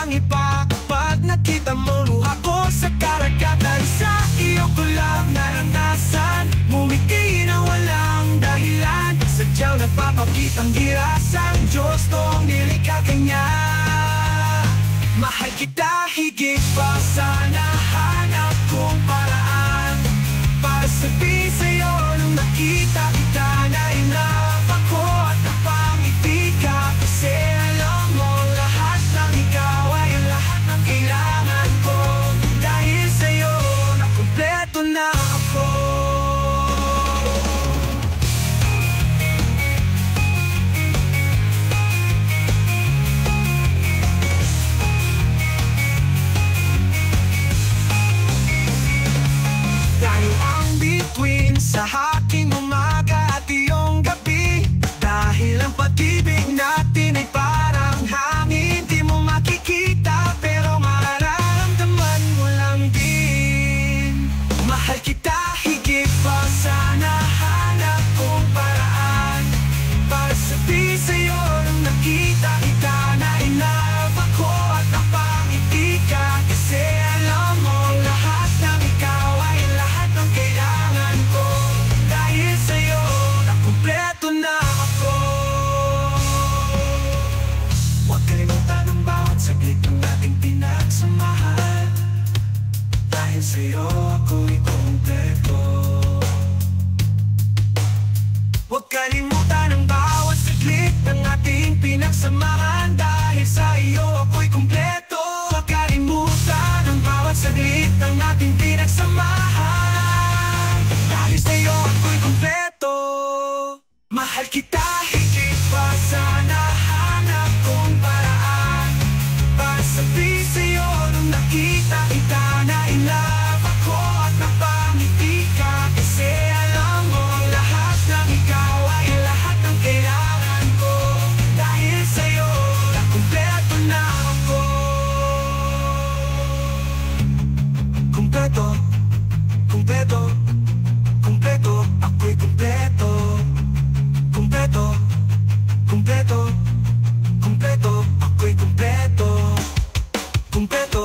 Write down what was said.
ng iba. Kapag nakita mo luha ko sa karagatan, sa iyo ko lang naranasan ngumiti na walang dahilan. Sadyang nagpapakitang girasang Diyos tong nilikha kanya. Mahal kita higit pa sa nahanap kong paraan para sabihin sa'yo nung nakita kita na in love ako at napangiti ka. Kasi alam mo lahat ng ikaw ay ang lahat ng kailangan ko. Dahil sa'yo nakumpleto na ako. Tayo ang bituin sa aking umaga at iyong gabi. Dahil ang pag-ibig natin ay parang hangin, di mo makikita pero mararamdaman mo lang din. Mahal kita higit pa sa nahanap kong paraan para sabihin sa'yo nung nakita kita na in love ako at napangiti ka. Kasi alam mo lahat ng ikaw ay lahat ng kailangan ko. Dahil sa'yo nakumpleto na ako. Huwag kalimutan ang bawat saglit ng ating pinagsamahan. Dahil sa'yo ako'y kumpleto. Huwag kalimutan ang bawat saglit ng ating pinagsamahan. Dahil sa iyo ako'y kumpleto. Huwag kalimutan ang bawat saglit ng ating pinagsamahan. Dahil sa iyo ako'y kumpleto. Mahal kita higit pa sa nahanap kong paraan para sabihin sa'yo nung nakita kita na in love ako at napangiti ka. Kasi alam mo lahat ng ikaw ay lahat ng kailangan ko. Dahil sa'yo nakumpleto na ako. Kumpleto, kumpleto, kumpleto, ako'y kumpleto. Kumpleto, kumpleto, kumpleto, ako'y kumpleto. Kumpleto.